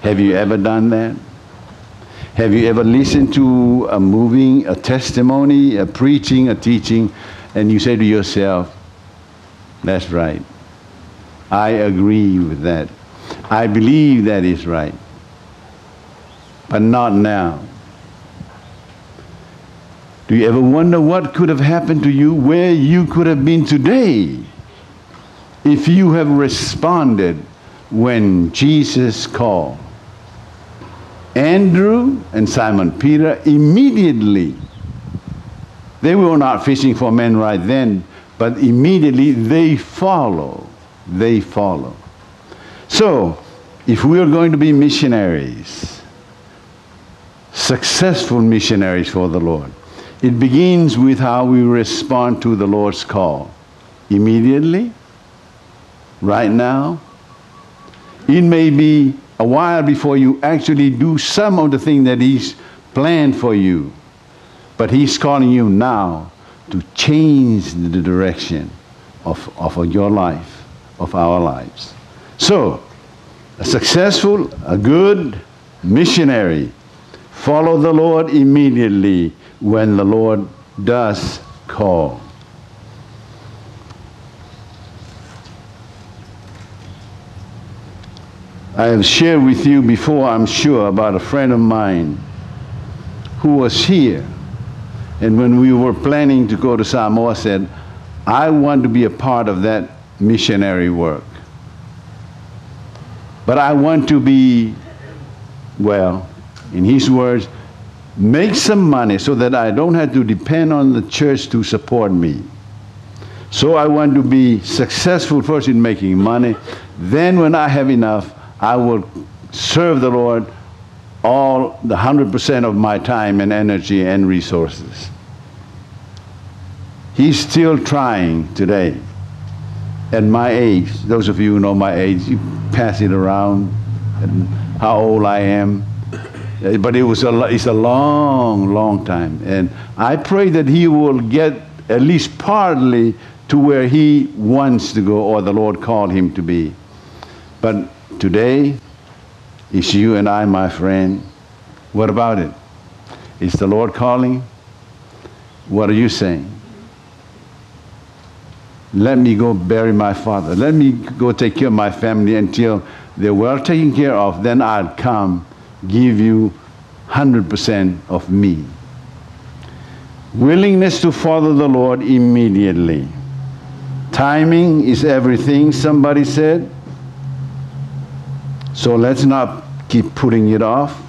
Have you ever done that? Have you ever listened to a moving, a testimony, a preaching, a teaching, and you say to yourself, that's right. I agree with that. I believe that is right. But not now. Do you ever wonder what could have happened to you, where you could have been today if you have responded when Jesus called? Andrew and Simon Peter immediately, they were not fishing for men right then, but immediately they follow. They follow. So, if we are going to be missionaries, successful missionaries for the Lord, it begins with how we respond to the Lord's call. Immediately, right now. It may be a while before you actually do some of the things that He's planned for you. But He's calling you now to change the direction of your life, of our lives. So, a successful, a good missionary, follow the Lord immediately when the Lord does call. I have shared with you before, I'm sure, about a friend of mine who was here. And when we were planning to go to Samoa, said, I want to be a part of that missionary work. But I want to be, well, in his words, make some money so that I don't have to depend on the church to support me. So I want to be successful first in making money. Then when I have enough, I will serve the Lord all the 100% of my time and energy and resources. He's still trying today. At my age, those of you who know my age, you pass it around and how old I am. But it's a long, long time. And I pray that he will get at least partly to where he wants to go or the Lord called him to be. But today, it's you and I, my friend. What about it? Is the Lord calling? What are you saying? Let me go bury my father. Let me go take care of my family until they're well taken care of. Then I'll come give you 100% of me. Willingness to follow the Lord immediately. Timing is everything, somebody said. So let's not keep putting it off.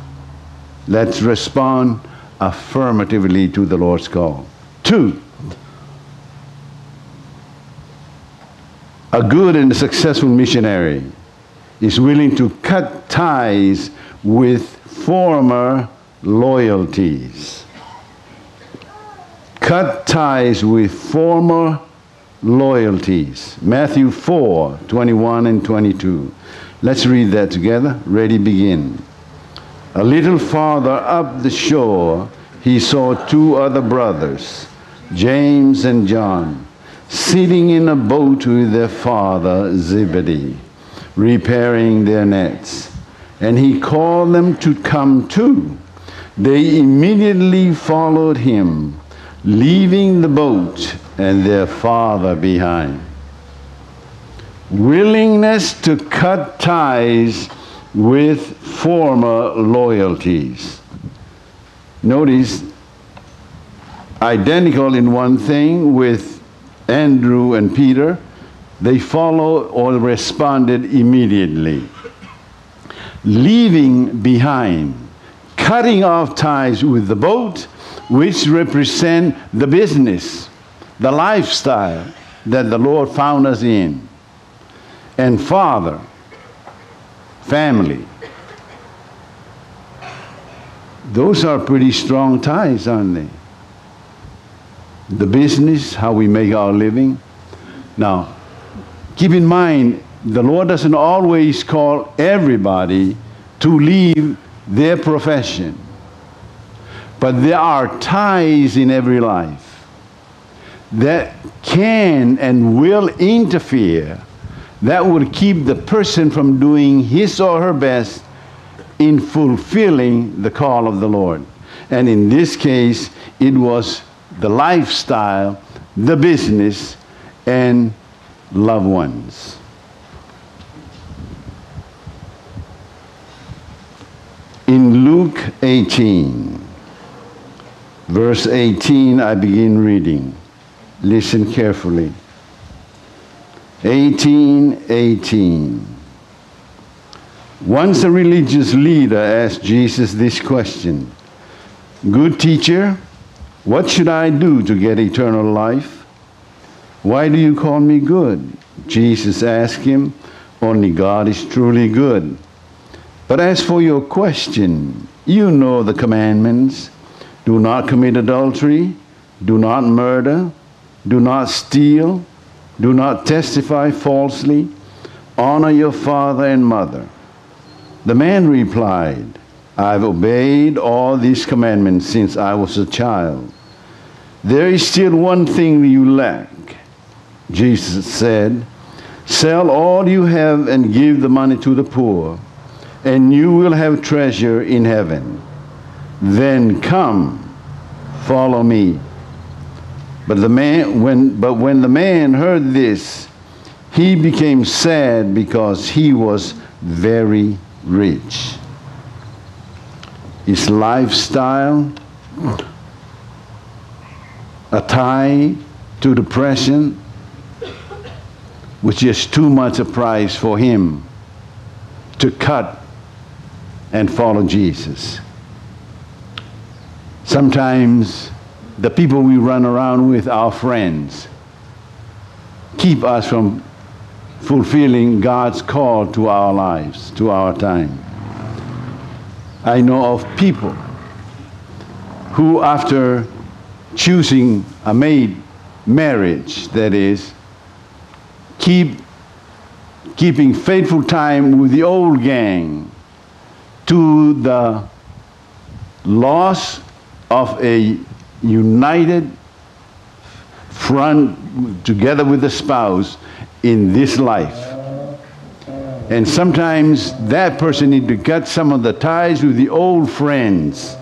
Let's respond affirmatively to the Lord's call. 2, a good and successful missionary is willing to cut ties with former loyalties. Cut ties with former loyalties. Matthew 4:21 and 22. Let's read that together. Ready, begin. A little farther up the shore, he saw 2 other brothers, James and John, sitting in a boat with their father Zebedee, repairing their nets. And he called them to come too. They immediately followed him, leaving the boat and their father behind. Willingness to cut ties with former loyalties. Notice, identical in one thing with Andrew and Peter, they followed or responded immediately. Leaving behind, cutting off ties with the boat, which represent the business, the lifestyle that the Lord found us in. And father, family. Those are pretty strong ties, aren't they? The business, how we make our living. Now, keep in mind, the Lord doesn't always call everybody to leave their profession. But there are ties in every life that can and will interfere, that will keep the person from doing his or her best in fulfilling the call of the Lord. And in this case, it was the lifestyle, the business, and loved ones. In Luke 18, verse 18, I begin reading. Listen carefully. 18:18. Once a religious leader asked Jesus this question, "Good teacher, what should I do to get eternal life?" "Why do you call me good?" Jesus asked him. "Only God is truly good. But as for your question, you know the commandments. Do not commit adultery, do not murder, do not steal, do not testify falsely, honor your father and mother." The man replied, "I've obeyed all these commandments since I was a child. There is still one thing you lack." Jesus said, "Sell all you have and give the money to the poor, and you will have treasure in heaven. Then come, follow me." But when the man heard this, he became sad because he was very rich. His lifestyle, a tie to depression, was just too much a price for him to cut and follow Jesus. Sometimes the people we run around with, our friends, keep us from fulfilling God's call to our lives, to our time. I know of people who, after choosing a marriage, that is, keeping faithful time with the old gang, to the loss of a united front together with the spouse in this life. And sometimes that person needs to cut some of the ties with the old friends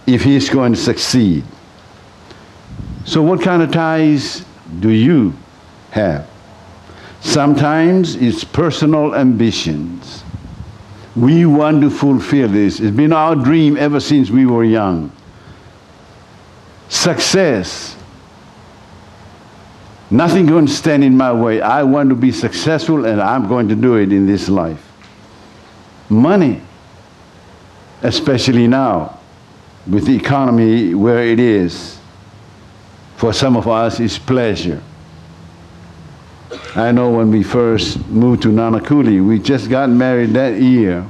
if he's going to succeed. So what kind of ties do you have? Sometimes it's personal ambitions. We want to fulfill this. It's been our dream ever since we were young. Success. Nothing going to stand in my way. I want to be successful, and I'm going to do it in this life. Money, especially now, with the economy where it is, for some of us, is pleasure. I know when we first moved to Nanakuli, we just got married that year.